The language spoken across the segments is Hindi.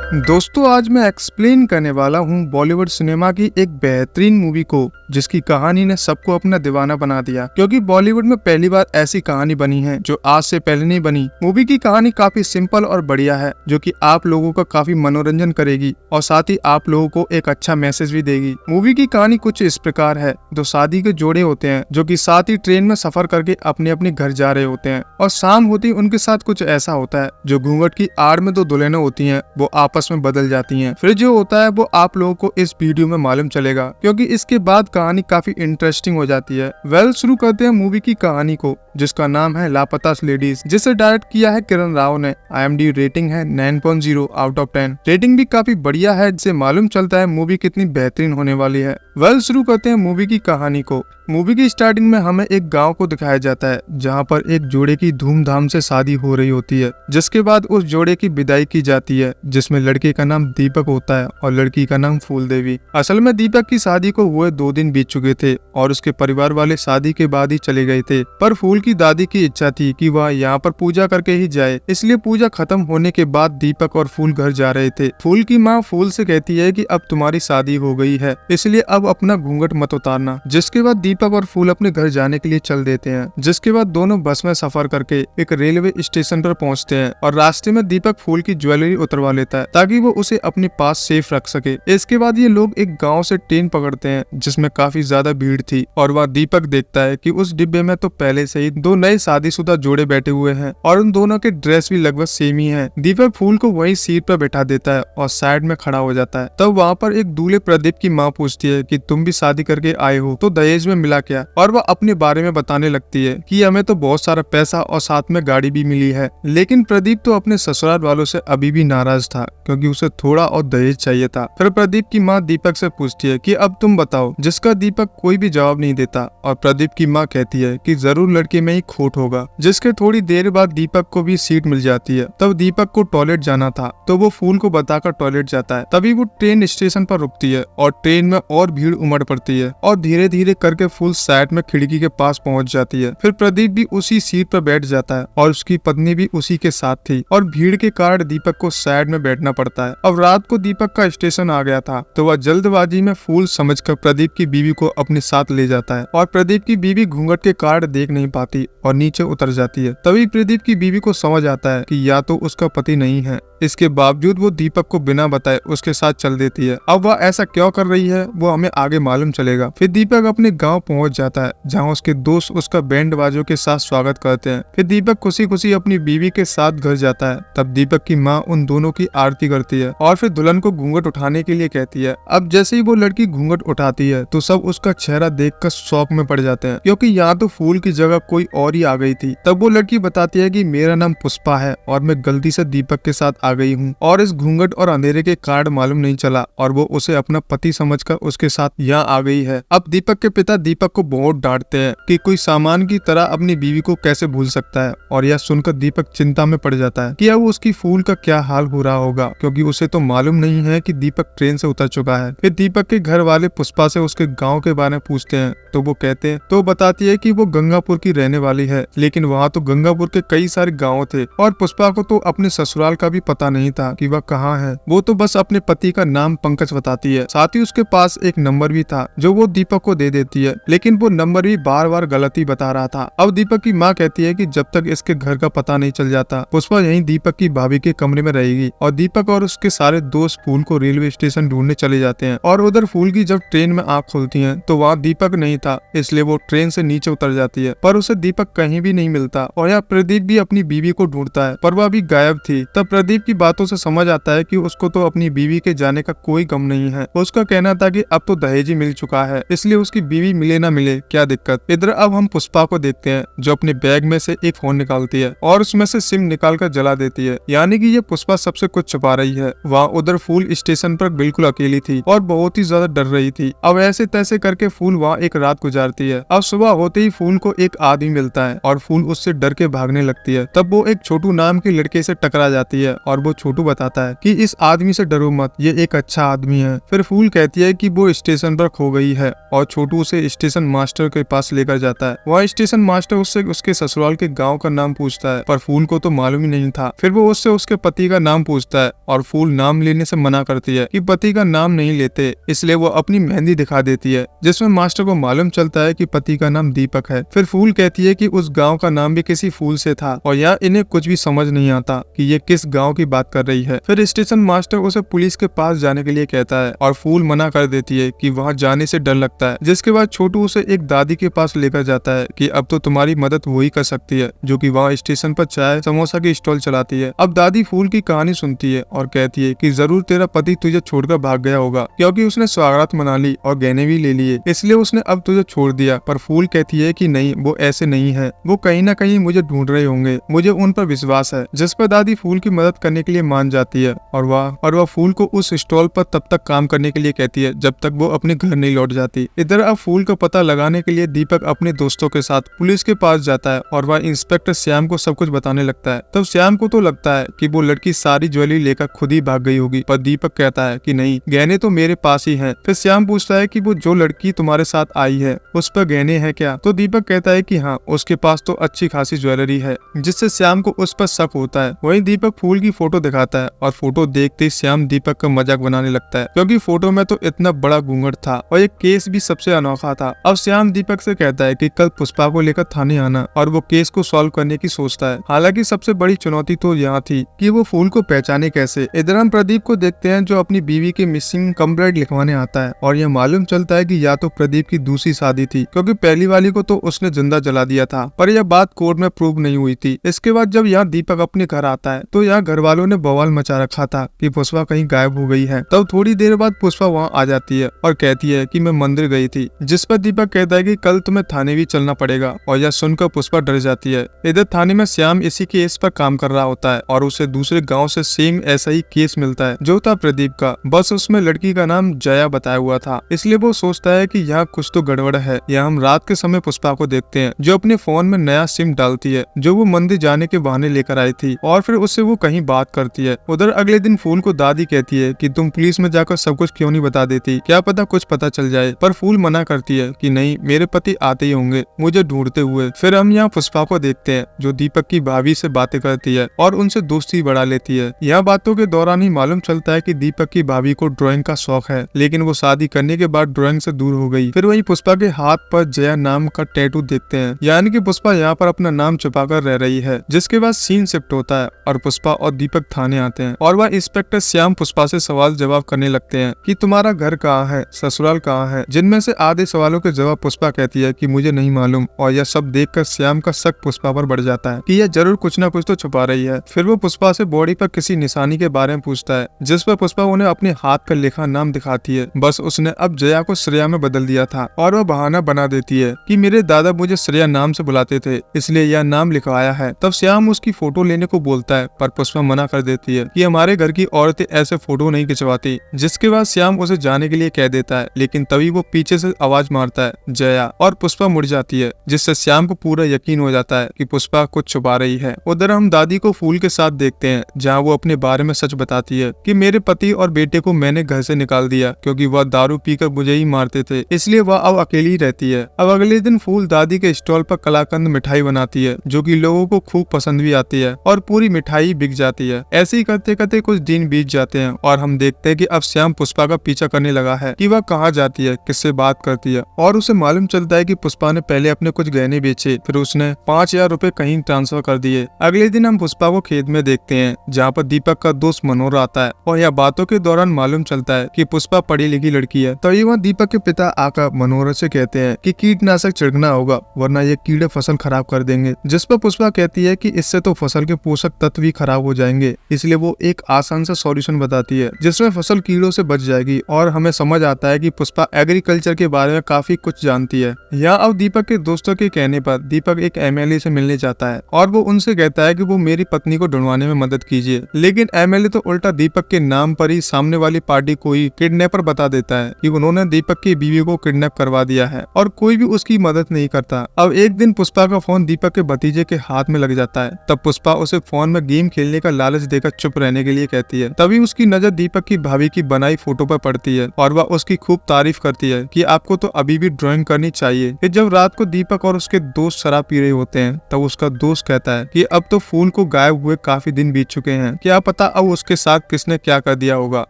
दोस्तों आज मैं एक्सप्लेन करने वाला हूँ बॉलीवुड सिनेमा की एक बेहतरीन मूवी को जिसकी कहानी ने सबको अपना दीवाना बना दिया। क्योंकि बॉलीवुड में पहली बार ऐसी कहानी बनी है जो आज से पहले नहीं बनी। मूवी की कहानी काफी सिंपल और बढ़िया है जो कि आप लोगों का काफी मनोरंजन करेगी और साथ ही आप लोगों को एक अच्छा मैसेज भी देगी। मूवी की कहानी कुछ इस प्रकार है। दो शादी के जोड़े होते हैं जो कि साथ ही ट्रेन में सफर करके अपने अपने घर जा रहे होते हैं और शाम होती उनके साथ कुछ ऐसा होता है जो घूंघट की आड़ में दो दुल्हनें होती हैं वो आपस में बदल जाती हैं। फिर जो होता है वो आप लोगों को इस वीडियो में मालूम चलेगा क्योंकि इसके बाद कहानी काफी इंटरेस्टिंग हो जाती है। शुरू करते हैं मूवी की कहानी को जिसका नाम है लापता लेडीज, जिसे डायरेक्ट किया है किरण राव ने। IMDb रेटिंग है 9.0 आउट ऑफ 10। रेटिंग भी काफी बढ़िया है जिससे मालूम चलता है मूवी कितनी बेहतरीन होने वाली है। शुरू करते हैं मूवी की कहानी को। मूवी की स्टार्टिंग में हमें एक गांव को दिखाया जाता है जहां पर एक जोड़े की धूमधाम से शादी हो रही होती है, जिसके बाद उस जोड़े की विदाई की जाती है जिसमें लड़के का नाम दीपक होता है और लड़की का नाम फूल देवी। असल में दीपक की शादी को हुए 2 दिन बीत चुके थे और उसके परिवार वाले शादी के बाद ही चले गए थे, पर फूल की दादी की इच्छा थी कि वह यहाँ पर पूजा करके ही जाए, इसलिए पूजा खत्म होने के बाद दीपक और फूल घर जा रहे थे। फूल की माँ फूल से कहती है कि अब तुम्हारी शादी हो गई है इसलिए अब अपना घूंघट मत उतारना, जिसके बाद दीपक और फूल अपने घर जाने के लिए चल देते हैं। जिसके बाद दोनों बस में सफर करके एक रेलवे स्टेशन पर पहुंचते हैं और रास्ते में दीपक फूल की ज्वेलरी उतरवा लेता है ताकि वो उसे अपने पास सेफ रख सके। इसके बाद ये लोग एक गांव से ट्रेन पकड़ते हैं जिसमें काफी ज्यादा भीड़ थी और वह दीपक देखता है कि उस डिब्बे में तो पहले से ही 2 नए शादीशुदा जोड़े बैठे हुए हैं और उन दोनों के ड्रेस भी लगभग सेम ही है। दीपक फूल को वही सीट पर बैठा देता है और साइड में खड़ा हो जाता है। तब वहाँ पर एक दूल्हे प्रदीप की माँ पूछती है कि तुम भी शादी करके आए हो तो दहेज में मिला क्या, और वह अपने बारे में बताने लगती है कि हमें तो बहुत सारा पैसा और साथ में गाड़ी भी मिली है। लेकिन प्रदीप तो अपने ससुराल वालों से अभी भी नाराज था क्योंकि उसे थोड़ा और दहेज चाहिए था। फिर प्रदीप की माँ दीपक से पूछती है कि अब तुम बताओ, जिसका दीपक कोई भी जवाब नहीं देता और प्रदीप की माँ कहती है कि जरूर लड़के में ही खोट होगा। जिसके थोड़ी देर बाद दीपक को भी सीट मिल जाती है। तब दीपक को टॉयलेट जाना था तो वो फूल को बताकर टॉयलेट जाता है। तभी वो ट्रेन स्टेशन पर रुकती है और ट्रेन में और भीड़ उमड़ पड़ती है और धीरे धीरे करके फूल साइड में खिड़की के पास पहुंच जाती है। फिर प्रदीप भी उसी सीट पर बैठ जाता है और उसकी पत्नी भी उसी के साथ थी और भीड़ के कारण दीपक को साइड में बैठना पड़ता है। अब रात को दीपक का स्टेशन आ गया था तो वह जल्दबाजी में फूल समझकर प्रदीप की बीवी को अपने साथ ले जाता है और प्रदीप की बीवी घूंघट के कारण देख नहीं पाती और नीचे उतर जाती है। तभी प्रदीप की बीवी को समझ आता है कि या तो उसका पति नहीं है, इसके बावजूद वो दीपक को बिना बताए उसके साथ चल देती है। अब वह ऐसा क्यों कर रही है वो हमें आगे मालूम चलेगा। फिर दीपक अपने गांव पहुंच जाता है जहां उसके दोस्त उसका बैंड बाजों के साथ स्वागत करते हैं। फिर दीपक खुशी खुशी अपनी बीवी के साथ घर जाता है। तब दीपक की माँ उन दोनों की आरती करती है और फिर दुल्हन को घूंघट उठाने के लिए कहती है। अब जैसे ही वो लड़की घूंघट उठाती है तो सब उसका चेहरा देखकर शौक में पड़ जाते हैं क्योंकि यहाँ तो फूल की जगह कोई और ही आ गई थी। तब वो लड़की बताती है कि मेरा नाम पुष्पा है और मैं गलती से दीपक के साथ आ गई हूँ और इस घूंघट और अंधेरे के कारण मालूम नहीं चला और वो उसे अपना पति समझकर उसके साथ यहाँ आ गई है। अब दीपक के पिता दीपक को बहुत डांटते हैं कि कोई सामान की तरह अपनी बीवी को कैसे भूल सकता है और यह सुनकर दीपक चिंता में पड़ जाता है कि अब उसकी फूल का क्या हाल हो रहा होगा क्योंकि उसे तो मालूम नहीं है कि दीपक ट्रेन से उतर चुका है। फिर दीपक के घर वाले पुष्पा से उसके गाँव के बारे में पूछते हैं तो वो कहते हैं तो बताती है कि वो गंगापुर की रहने वाली है, लेकिन वहाँ तो गंगापुर के कई सारे गाँव थे और पुष्पा को तो अपने ससुराल का भी पता नहीं था कि वह कहाँ है। वो तो बस अपने पति का नाम पंकज बताती है। साथ ही उसके पास एक नंबर भी था जो वो दीपक को दे देती है, लेकिन वो नंबर भी बार बार गलत ही बता रहा था। अब दीपक की माँ कहती है कि जब तक इसके घर का पता नहीं चल जाता पुष्पा यहीं दीपक की भाभी के कमरे में रहेगी। और दीपक और उसके सारे दोस्त फूल को रेलवे स्टेशन ढूंढने चले जाते हैं और उधर फूल की जब ट्रेन में आँख खुलती है तो वहाँ दीपक नहीं था, इसलिए वो ट्रेन से नीचे उतर जाती है पर उसे दीपक कहीं भी नहीं मिलता। और यहाँ प्रदीप भी अपनी बीवी को ढूंढता है पर वह भी गायब थी। तब प्रदीप की बातों से समझ आता है कि उसको तो अपनी बीवी के जाने का कोई गम नहीं है। उसका कहना था कि अब तो दहेज ही मिल चुका है इसलिए उसकी बीवी मिले ना मिले क्या दिक्कत। इधर अब हम पुष्पा को देखते हैं जो अपने बैग में से एक फोन निकालती है और उसमें से सिम निकाल कर जला देती है, यानी कि ये पुष्पा सबसे कुछ छुपा रही है। वहाँ उधर फूल स्टेशन पर बिल्कुल अकेली थी और बहुत ही ज्यादा डर रही थी। अब ऐसे तैसे करके फूल वहाँ एक रात गुजारती है। अब सुबह होते ही फूल को एक आदमी मिलता है और फूल उससे डर के भागने लगती है। तब वो एक छोटू नाम के लड़के से टकरा जाती है और वो छोटू बताता है कि इस आदमी से डरो मत, ये एक अच्छा आदमी है। फिर फूल कहती है कि वो स्टेशन पर खो गई है और छोटू उसे स्टेशन मास्टर के पास लेकर जाता है। वह स्टेशन मास्टर उससे उसके ससुराल के गांव का नाम पूछता है पर फूल को तो मालूम ही नहीं था। फिर वो उससे उसके पति का नाम पूछता है और फूल नाम लेने से मना करती है कि पति का नाम नहीं लेते, इसलिए वो अपनी मेहंदी दिखा देती है, जिसमें मास्टर को मालूम चलता है कि पति का नाम दीपक है। फिर फूल कहती है कि उस गाँव का नाम भी किसी फूल से था और यहाँ इन्हें कुछ भी समझ नहीं आता कि ये किस गाँव की बात कर रही है। फिर स्टेशन मास्टर उसे पुलिस के पास जाने के लिए कहता है और फूल मना कर देती है कि वहाँ जाने से डर लगता है, जिसके बाद छोटू उसे एक दादी के पास लेकर जाता है कि अब तो तुम्हारी मदद वो ही कर सकती है, जो कि वहाँ स्टेशन पर चाय समोसा की स्टॉल चलाती है। अब दादी फूल की कहानी सुनती है और कहती है कि जरूर तेरा पति तुझे छोड़कर भाग गया होगा, क्योंकि उसने स्वागत मना ली और गहने भी ले लिए, इसलिए उसने अब तुझे छोड़ दिया। पर फूल कहती है कि नहीं, वो ऐसे नहीं है, वो कहीं ना कहीं मुझे ढूंढ रहे होंगे, मुझे उन पर विश्वास है। जिस पर दादी फूल की मदद करने के लिए मान जाती है और वह फूल को उस स्टॉल पर तब तक काम करने के लिए कहती है जब तक वो अपने घर नहीं लौट जाती। इधर अब फूल का पता लगाने के लिए दीपक अपने दोस्तों के साथ पुलिस के पास जाता है और वह इंस्पेक्टर श्याम को सब कुछ बताने लगता है। तब श्याम को तो लगता है कि वो लड़की सारी ज्वेलरी लेकर खुद ही भाग गई होगी, पर दीपक कहता है कि नहीं, गहने तो मेरे पास ही हैं। फिर श्याम पूछता है कि वो जो लड़की तुम्हारे साथ आई है उस पर गहने हैं क्या? तो दीपक कहता है कि हाँ, उसके पास तो अच्छी खासी ज्वेलरी है, जिससे श्याम को उस पर शक होता है। वहीं दीपक फूल की फोटो दिखाता है और फोटो देखते ही श्याम दीपक का मजाक बनाने लगता है, क्योंकि फोटो में तो इतना बड़ा घूंघट था और ये केस भी सबसे अनोखा था। अब श्याम दीपक से कहता है कि कल पुष्पा को लेकर थाने आना और वो केस को सॉल्व करने की सोचता है। हालांकि सबसे बड़ी चुनौती तो यहाँ थी कि वो फूल को पहचाने कैसे। इधर हम प्रदीप को देखते हैं जो अपनी बीवी के मिसिंग कंप्लेंट लिखवाने आता है और यह मालूम चलता है कि या तो प्रदीप की दूसरी शादी थी, क्योंकि पहली वाली को तो उसने जिंदा जला दिया था, पर यह बात कोर्ट में प्रूव नहीं हुई थी। इसके बाद जब यहाँ दीपक अपने घर आता है तो यहाँ घर वालों ने बवाल मचा रखा था कि पुष्पा कहीं गायब हो गई है। तब थोड़ी देर बाद पुष्पा वहाँ आ जाती है और कहती है कि मैं मंदिर गई थी, जिस पर दीपक कहता है कि कल तुम्हें थाने भी चलना पड़ेगा, और यह सुनकर पुष्पा डर जाती है। इधर थाने में श्याम इसी केस पर काम कर रहा होता है और उसे दूसरे गाँव से सेम ऐसा ही केस मिलता है जो था प्रदीप का, बस उसमें लड़की का नाम जया बताया हुआ था। इसलिए वो सोचता है कि यहाँ कुछ तो गड़बड़ है। यहाँ हम रात के समय पुष्पा को देखते हैं जो अपने फोन में नया सिम डालती है, जो वो मंदिर जाने के बहाने लेकर आई थी, और फिर उससे वो कहीं बात करती है। उधर अगले दिन फूल को दादी कहती है कि तुम पुलिस में जाकर सब कुछ क्यों नहीं बता देती, क्या पता कुछ पता चल जाए। पर फूल मना करती है कि नहीं, मेरे पति आते ही होंगे मुझे ढूंढते हुए। फिर हम यहाँ पुष्पा को देखते हैं जो दीपक की भाभी से बातें करती है और उनसे दोस्ती बढ़ा लेती है। यह बातों के दौरान ही मालूम चलता है कि दीपक की भाभी को ड्राइंग का शौक है, लेकिन वो शादी करने के बाद ड्राइंग से दूर हो गई। फिर वही पुष्पा के हाथ पर जया नाम का टैटू देखते हैं, यानी कि पुष्पा यहाँ पर अपना नाम छुपाकर रह रही है। जिसके बाद सीन शिफ्ट होता है और पुष्पा और दीपक थाने आते हैं और वह इंस्पेक्टर श्याम पुष्पा से सवाल जवाब करने लगते हैं कि तुम्हारा घर कहाँ है, ससुराल कहाँ है, जिनमें से आधे सवालों के जवाब पुष्पा कहती है कि मुझे नहीं मालूम। और यह सब देखकर श्याम का शक पुष्पा पर बढ़ जाता है कि यह जरूर कुछ न कुछ तो छुपा रही है। फिर वो पुष्पा से बॉडी पर किसी निशानी के बारे में पूछता है, जिस पर पुष्पा उन्हें अपने हाथ का लिखा नाम दिखाती है। बस उसने अब जया को श्रेया में बदल दिया था और वह बहाना बना देती है कि मेरे दादा मुझे श्रेया नाम से बुलाते थे, इसलिए यह नाम लिखवाया है। तब श्याम उसकी फोटो लेने को बोलता है, पर पुष्पा मना कर देती है कि हमारे घर की औरतें ऐसे फोटो नहीं खिंचवाती। जिसके बाद श्याम उसे जाने के लिए कह देता है, लेकिन तभी वो पीछे से आवाज मारता है जया, और पुष्पा मुड़ जाती है, जिससे श्याम को पूरा यकीन हो जाता है कि पुष्पा कुछ छुपा रही है। उधर हम दादी को फूल के साथ देखते हैं जहाँ वो अपने बारे में सच बताती है कि मेरे पति और बेटे को मैंने घर से निकाल दिया क्योंकि वह दारू पीकर मुझे ही मारते थे, इसलिए वह अब अकेली रहती है। अब अगले दिन फूल दादी के स्टॉल पर कलाकंद मिठाई बनाती है, जो कि लोगों को खूब पसंद भी आती है और पूरी मिठाई बिक जाती है। ऐसे ही करते करते कुछ दिन बीत जाते हैं और हम देखते हैं कि अब श्याम पुष्पा का पीछा करने लगा है कि वह कहाँ जाती है, किससे बात करती है, और उसे मालूम चलता है कि पुष्पा ने पहले अपने कुछ गहने बेचे, फिर उसने 5,000 रुपए कहीं ट्रांसफर कर दिए। अगले दिन हम पुष्पा को खेत में देखते हैं जहाँ पर दीपक का दोस्त मनोहर आता है और यह बातों के दौरान मालूम चलता है कि पुष्पा पढ़ी लिखी लड़की है। तो वहाँ दीपक के पिता आकर मनोहर से कहते हैं कि कीटनाशक छिड़कना होगा वरना ये कीड़े फसल खराब कर देंगे, जिस पर पुष्पा कहती है कि इससे तो फसल के पोषक तत्व भी खराब हो जाएंगे, इसलिए वो एक आसान सा सॉल्यूशन बताती है जिसमें फसल कीड़ों से बच जाएगी। और हमें समझ आता है कि पुष्पा एग्रीकल्चर के बारे में काफी कुछ जानती है। यहाँ अब दीपक के दोस्तों के कहने पर दीपक एक एमएलए से मिलने जाता है और वो उनसे कहता है कि वो मेरी पत्नी को ढूंढवाने में मदद कीजिए, लेकिन एमएलए तो उल्टा दीपक के नाम पर ही सामने वाली पार्टी को ही किडनैपर बता देता है कि उन्होंने दीपक की बीवी को किडनैप करवा दिया है और कोई भी उसकी मदद नहीं करता। अब एक दिन पुष्पा का फोन दीपक के भतीजे के हाथ में लग जाता है, तब पुष्पा उसे फोन में गेम खेलने का लालच देकर चुप रहने के लिए कहती है। तभी उसकी नजर दीपक की भाभी की बनाई फोटो पर पड़ती है और वह उसकी खूब तारीफ करती है कि आपको तो अभी भी ड्राइंग करनी चाहिए। फिर जब रात को दीपक और उसके दोस्त शराब पी रहे होते हैं तब उसका दोस्त कहता है कि अब तो फूल को गायब हुए काफी दिन बीत चुके हैं, क्या पता अब उसके साथ किसने क्या कर दिया होगा।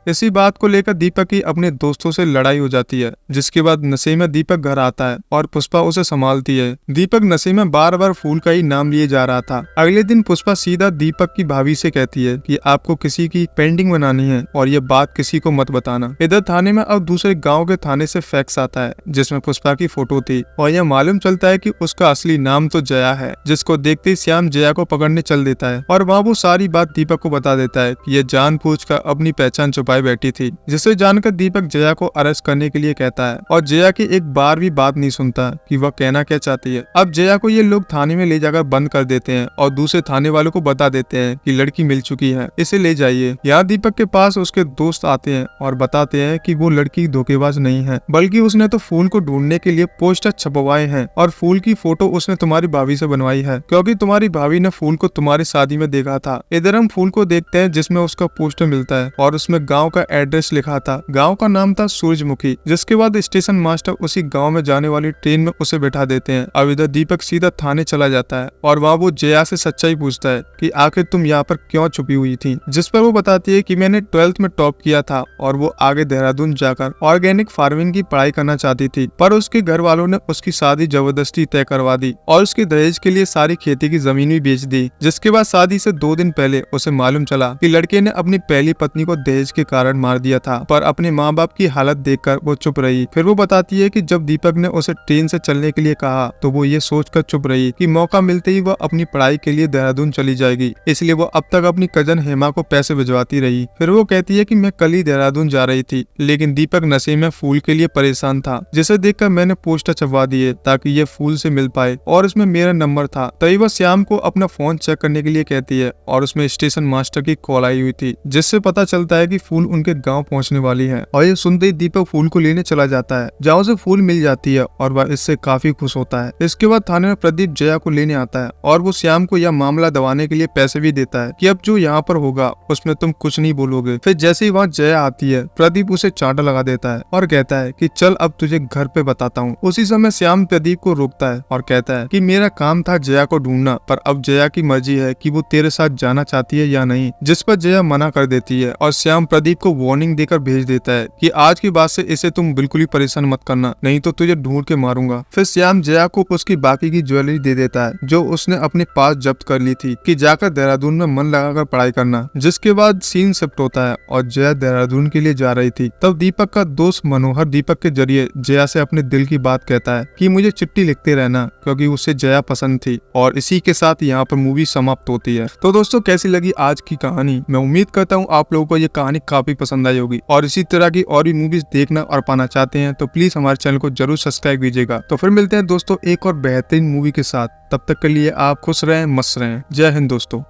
इसी बात को लेकर दीपक की अपने दोस्तों से लड़ाई हो जाती है, जिसके बाद नशे में दीपक घर आता है और पुष्पा उसे संभालती है। दीपक नशे में बार बार फूल का ही नाम लिए जा रहा था। अगले दिन पुष्पा सीधा दीपक की भाभी से कहती है कि आपको किसी की पेंटिंग बनानी है और ये बात किसी को मत बताना। इधर थाने में अब दूसरे गाँव के थाने से फैक्स आता है जिसमें पुष्पा की फोटो थी और यह मालूम चलता है कि उसका असली नाम तो जया है, जिसको देखते ही श्याम जया को पकड़ने चल देता है और वहाँ वो सारी बात दीपक को बता देता है कि ये जानबूझकर अपनी पहचान छुपाए बैठी थी, जिसे जानकर दीपक जया को अरेस्ट करने के लिए कहता है और जया की एक बार भी बात नहीं सुनता कि वह कहना क्या चाहती है। अब जया को ये लोग थाने में ले जाकर बंद कर देते हैं और दूसरे थाने वालों को बता देते हैं कि लड़की मिल चुकी है, इसे ले जाइए। यहाँ दीपक के पास उसके दोस्त आते हैं और बताते हैं कि वो लड़की धोखेबाज नहीं है, बल्कि उसने तो फूल को ढूंढने के लिए पोस्टर छपवाए हैं और फूल की फोटो उसने तुम्हारी भाभी से बनवाई है, क्योंकि तुम्हारी भाभी ने फूल को तुम्हारी शादी में देखा था। इधर हम फूल को देखते हैं जिसमें उसका पोस्टर मिलता है और उसमें गांव का एड्रेस लिखा था। गांव का नाम था सूरजमुखी। जिसके बाद स्टेशन मास्टर उसी गांव में जाने वाली ट्रेन में उसे बैठा देते हैं। अब इधर दीपक सीधा थाने चला जाता है और वहाँ वो जया से सच्चाई पूछता है कि आखिर तुम यहाँ पर क्यों छुपी हुई थी, जिस पर वो बताती है कि मैंने 12th में टॉप किया था और वो आगे देहरादून जाकर ऑर्गेनिक फार्मिंग की पढ़ाई करना चाहती थी, पर उसके घर वालों ने उसकी शादी जबरदस्ती तय करवा दी और उसके दहेज के लिए सारी खेती की जमीन भी बेच दी। जिसके बाद शादी से 2 दिन पहले उसे मालूम चला कि लड़के ने अपनी पहली पत्नी को दहेज के कारण मार दिया था, पर अपने माँ बाप की हालत देखकर वो चुप रही। फिर वो बताती है कि जब दीपक ने उसे ट्रेन से चलने के लिए कहा तो वो ये सोचकर चुप रही कि मौका मिलते ही वह अपनी पढ़ाई के लिए देहरादून चली जाएगी, इसलिए वो अब तक अपनी कजन हेमा को पैसे भिजवाती रही। फिर वो कहती है कि मैं कल ही देहरादून जा रही थी, लेकिन दीपक नशे में फूल के लिए परेशान था, जिसे देखकर मैंने पोस्टर छपवा दिए ताकि ये फूल से मिल पाए और उसमें मेरा नंबर था। तभी वह श्याम को अपना फोन चेक करने के लिए कहती है और उसमें स्टेशन मास्टर की कॉल आई हुई थी, जिससे पता चलता है कि फूल उनके गांव पहुंचने वाली है। और ये सुनते ही दीपक फूल को लेने चला जाता है, जहाँ उसे फूल मिल जाती है और वह इससे काफी खुश होता है। इसके बाद थाने में प्रदीप जया को लेने आता है और वो श्याम को यह मामला दबाने के लिए पैसे भी देता है कि अब जो यहाँ पर होगा उसमें तुम कुछ नहीं बोलोगे। फिर जैसे ही वहाँ जया आती है, प्रदीप उसे चांटा लगा देता है और कहता है कि चल अब तुझे घर पे बताता हूँ। उसी समय श्याम प्रदीप को रोकता है और कहता है कि मेरा काम था जया को ढूंढना, पर अब जया की मर्जी है कि वो तेरे साथ जाना चाहती है या नहीं, जिस पर जया मना कर देती है और श्याम प्रदीप को वार्निंग देकर भेज देता है कि आज की बात से इसे तुम बिल्कुल ही परेशान मत करना, नहीं तो तुझे ढूंढ के मारूंगा। फिर श्याम जया को उसकी बाकी की ज्वेलरी दे देता है जो उसने अपने पास जब्त कर ली थी कि जाकर देहरादून में मन लगाकर पढ़ाई करना। जिसके बाद सीन शिफ्ट होता है और जया देहरादून के लिए जा रही थी। तब दीपक का दोस्त मनोहर दीपक के जरिए जया से अपने दिल की बात कहता है कि मुझे चिट्ठी लिखते रहना, क्योंकि उसे जया पसंद थी। और इसी के साथ यहाँ पर मूवी समाप्त होती है। तो दोस्तों कैसी लगी आज की कहानी? मैं उम्मीद करता हूँ आप लोगों को ये कहानी काफी पसंद आई होगी और इसी तरह की और भी मूवीज देखना और पाना चाहते हैं तो प्लीज हमारे चैनल को जरूर सब्सक्राइब कीजिएगा। तो फिर मिलते हैं दोस्तों एक और बेहतरीन मूवी के साथ। तब तक के लिए आप खुश रहें, मस्त रहें। जय हिंद दोस्तों।